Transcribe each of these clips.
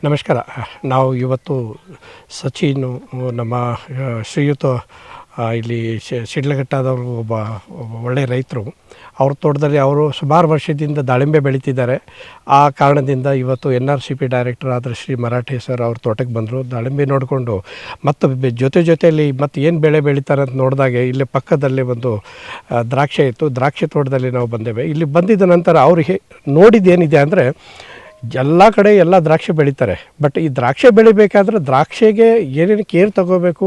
ನಮಸ್ಕಾರ. ನಾವು ಇವತ್ತು ಸಚಿನ್ ನಮ್ಮ ಶ್ರೀಯುತ ಇಲ್ಲಿ ಶಿಡ್ಲಘಟ್ಟದವರು ಒಬ್ಬ ಒಳ್ಳೆಯ ರೈತರು. ಅವ್ರ ತೋಟದಲ್ಲಿ ಅವರು ಸುಮಾರು ವರ್ಷದಿಂದ ದಾಳಿಂಬೆ ಬೆಳೀತಿದ್ದಾರೆ. ಆ ಕಾರಣದಿಂದ ಇವತ್ತು NRCP ಡೈರೆಕ್ಟರ್ ಆದ ಶ್ರೀ ಮರಾಠೆ ಸರ್ ಅವ್ರ ತೋಟಕ್ಕೆ ಬಂದರು. ದಾಳಿಂಬೆ ನೋಡಿಕೊಂಡು ಮತ್ತು ಜೊತೆಯಲ್ಲಿ ಮತ್ತು ಏನು ಬೆಳೆ ಬೆಳೀತಾರೆ ಅಂತ ನೋಡಿದಾಗೆ ಇಲ್ಲಿ ಪಕ್ಕದಲ್ಲೇ ಒಂದು ದ್ರಾಕ್ಷಿ ಇತ್ತು. ದ್ರಾಕ್ಷಿ ತೋಟದಲ್ಲಿ ನಾವು ಬಂದೇವೆ. ಇಲ್ಲಿ ಬಂದಿದ್ದ ನಂತರ ಅವ್ರಿಗೆ ನೋಡಿದ್ದೇನಿದೆ ಅಂದರೆ ಎಲ್ಲ ಕಡೆ ಎಲ್ಲ ದ್ರಾಕ್ಷಿ ಬೆಳೀತಾರೆ. ಬಟ್ ಈ ದ್ರಾಕ್ಷಿ ಬೆಳಿಬೇಕಾದ್ರೆ ದ್ರಾಕ್ಷಿಗೆ ಏನೇನು ಕೇರ್ ತಗೋಬೇಕು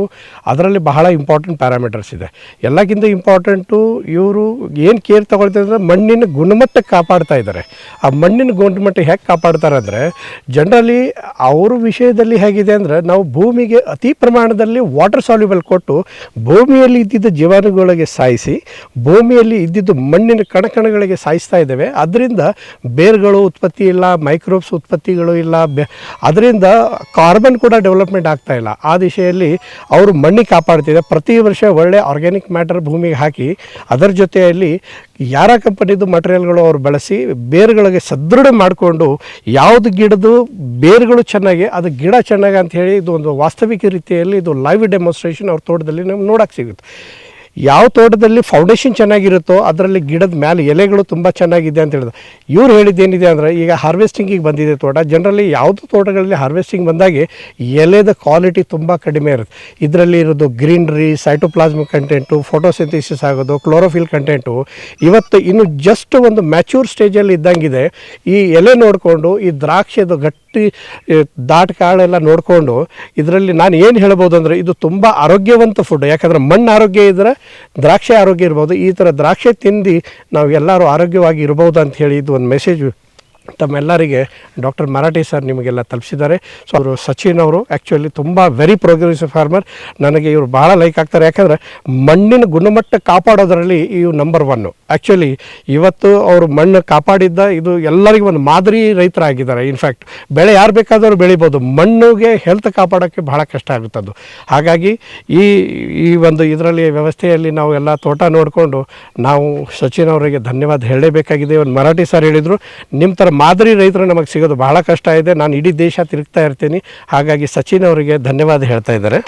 ಅದರಲ್ಲಿ ಬಹಳ ಇಂಪಾರ್ಟೆಂಟ್ ಪ್ಯಾರಾಮೀಟರ್ಸ್ ಇದೆ. ಎಲ್ಲಕ್ಕಿಂತ ಇಂಪಾರ್ಟೆಂಟು ಇವರು ಏನು ಕೇರ್ ತಗೊಳ್ತಾರೆ ಅಂದರೆ ಮಣ್ಣಿನ ಗುಣಮಟ್ಟ ಕಾಪಾಡ್ತಾ ಇದ್ದಾರೆ. ಆ ಮಣ್ಣಿನ ಗುಣಮಟ್ಟ ಹೇಗೆ ಕಾಪಾಡ್ತಾರೆ ಅಂದರೆ ಜನರಲಿ ಅವ್ರ ವಿಷಯದಲ್ಲಿ ಹೇಗಿದೆ ಅಂದರೆ ನಾವು ಭೂಮಿಗೆ ಅತಿ ಪ್ರಮಾಣದಲ್ಲಿ ವಾಟರ್ ಸಾಲ್ಯುಬಲ್ ಕೊಟ್ಟು ಭೂಮಿಯಲ್ಲಿ ಇದ್ದಿದ್ದ ಜೀವಾಣುಗಳಿಗೆ ಸಾಯಿಸಿ ಭೂಮಿಯಲ್ಲಿ ಇದ್ದಿದ್ದು ಮಣ್ಣಿನ ಕಣಕಣಗಳಿಗೆ ಸಾಯಿಸ್ತಾ ಇದ್ದೇವೆ. ಅದರಿಂದ ಬೇರುಗಳು ಉತ್ಪತ್ತಿ ಇಲ್ಲ, ಮೈಕ್ರೋಬ್ಸ್ ಉತ್ಪತ್ತಿಗಳು ಇಲ್ಲ, ಅದರಿಂದ ಕಾರ್ಬನ್ ಕೂಡ ಡೆವಲಪ್ಮೆಂಟ್ ಆಗ್ತಾ ಇಲ್ಲ. ಆ ದಿಶೆಯಲ್ಲಿ ಅವರು ಮಣ್ಣಿಗೆ ಕಾಪಾಡ್ತಿದೆ. ಪ್ರತಿ ವರ್ಷ ಒಳ್ಳೆ ಆರ್ಗ್ಯಾನಿಕ್ ಮ್ಯಾಟರ್ ಭೂಮಿಗೆ ಹಾಕಿ ಅದರ ಜೊತೆಯಲ್ಲಿ ಯಾರ ಕಂಪನಿದು ಮಟೀರಿಯಲ್ಗಳು ಅವ್ರು ಬಳಸಿ ಬೇರುಗಳಿಗೆ ಸದೃಢ ಮಾಡಿಕೊಂಡು ಯಾವುದು ಗಿಡದು ಬೇರುಗಳು ಚೆನ್ನಾಗಿ ಅದು ಗಿಡ ಚೆನ್ನಾಗಿ ಅಂತ ಹೇಳಿ ಇದು ಒಂದು ವಾಸ್ತವಿಕ ರೀತಿಯಲ್ಲಿ ಇದು ಲೈವ್ ಡೆಮೋನ್ಸ್ಟ್ರೇಷನ್ ಅವ್ರ ತೋಟದಲ್ಲಿ ನಮ್ಗೆ ನೋಡೋಕ್ಕೆ ಸಿಗುತ್ತೆ. ಯಾವ ತೋಟದಲ್ಲಿ ಫೌಂಡೇಶನ್ ಚೆನ್ನಾಗಿರುತ್ತೋ ಅದರಲ್ಲಿ ಗಿಡದ ಮೇಲೆ ಎಲೆಗಳು ತುಂಬ ಚೆನ್ನಾಗಿದೆ ಅಂತ ಹೇಳಿದ್ರು. ಇವ್ರು ಹೇಳಿದ್ದೇನಿದೆ ಅಂದರೆ ಈಗ ಹಾರ್ವೆಸ್ಟಿಂಗಿಗೆ ಬಂದಿದೆ ತೋಟ. ಜನರಲಿ ಯಾವುದು ತೋಟಗಳಲ್ಲಿ ಹಾರ್ವೆಸ್ಟಿಂಗ್ ಬಂದಾಗೆ ಎಲೆದ ಕ್ವಾಲಿಟಿ ತುಂಬ ಕಡಿಮೆ ಇರುತ್ತೆ. ಇದರಲ್ಲಿ ಇರೋದು ಗ್ರೀನ್ರಿ, ಸೈಟೋಪ್ಲಾಸ್ಮಿಕ್ ಕಂಟೆಂಟು, ಫೋಟೋಸಿಂಥಸಿಸ್ ಆಗೋದು, ಕ್ಲೋರೋಫಿಲ್ ಕಂಟೆಂಟು ಇವತ್ತು ಇನ್ನು ಜಸ್ಟ್ ಒಂದು ಮ್ಯಾಚೂರ್ ಸ್ಟೇಜಲ್ಲಿ ಇದ್ದಂಗಿದೆ. ಈ ಎಲೆ ನೋಡಿಕೊಂಡು ಈ ದ್ರಾಕ್ಷಿದು ಗಟ್ಟಿ ದಾಟ್ ಕಾಳೆಲ್ಲ ನೋಡಿಕೊಂಡು ಇದರಲ್ಲಿ ನಾನು ಏನು ಹೇಳ್ಬೋದು ಅಂದರೆ ಇದು ತುಂಬ ಆರೋಗ್ಯವಂತ ಫುಡ್. ಯಾಕಂದರೆ ಮಣ್ಣು ಆರೋಗ್ಯ ಇದ್ದರೆ ದ್ರಾಕ್ಷಿ ಆರೋಗ್ಯ ಇರ್ಬೋದು. ಈ ಥರ ದ್ರಾಕ್ಷಿ ತಿಂದು ನಾವು ಎಲ್ಲರೂ ಆರೋಗ್ಯವಾಗಿ ಇರ್ಬೋದು ಅಂತ ಹೇಳಿ ಇದು ಒಂದು ಮೆಸೇಜ್ ತಮ್ಮೆಲ್ಲರಿಗೆ ಡಾಕ್ಟರ್ ಮರಾಠೆ ಸರ್ ನಿಮಗೆಲ್ಲ ತಲುಪಿಸಿದ್ದಾರೆ. ಸೊ ಅವರು ಸಚಿನ್ ಅವರು ಆ್ಯಕ್ಚುಲಿ ತುಂಬ ವೆರಿ ಪ್ರೋಗ್ರೆಸಿವ್ ಫಾರ್ಮರ್. ನನಗೆ ಇವರು ಭಾಳ ಲೈಕ್ ಆಗ್ತಾರೆ. ಯಾಕಂದರೆ ಮಣ್ಣಿನ ಗುಣಮಟ್ಟ ಕಾಪಾಡೋದರಲ್ಲಿ ಇವು ನಂಬರ್ 1. ಆ್ಯಕ್ಚುಲಿ ಇವತ್ತು ಅವರು ಮಣ್ಣು ಕಾಪಾಡಿದ್ದ ಇದು ಎಲ್ಲರಿಗೂ ಒಂದು ಮಾದರಿ ರೈತರಾಗಿದ್ದಾರೆ. ಇನ್ಫ್ಯಾಕ್ಟ್ ಬೆಳೆ ಯಾರು ಬೇಕಾದರೂ ಬೆಳಿಬೋದು. ಮಣ್ಣಿಗೆ ಹೆಲ್ತ್ ಕಾಪಾಡೋಕ್ಕೆ ಬಹಳ ಕಷ್ಟ ಆಗುತ್ತದು. ಹಾಗಾಗಿ ಈ ಒಂದು ಇದರಲ್ಲಿ ವ್ಯವಸ್ಥೆಯಲ್ಲಿ ನಾವು ಎಲ್ಲ ತೋಟ ನೋಡಿಕೊಂಡು ನಾವು ಸಚಿನ್ ಅವರಿಗೆ ಧನ್ಯವಾದ ಹೇಳಲೇಬೇಕಾಗಿದೆ. ಒಂದು ಮರಾಠೆ ಸರ್ ಹೇಳಿದರು, ನಿಮ್ಮ ಥರ ಮಾದರಿ ರೈತರು ನಮಗೆ ಸಿಗೋದು ಬಹಳ ಕಷ್ಟ ಇದೆ. ನಾನು ಇಡೀ ದೇಶ ತಿರುಗ್ತಾ ಇರ್ತೀನಿ. ಹಾಗಾಗಿ ಸಚಿನ್ ಅವರಿಗೆ ಧನ್ಯವಾದ ಹೇಳ್ತಾ ಇದ್ದಾರೆ.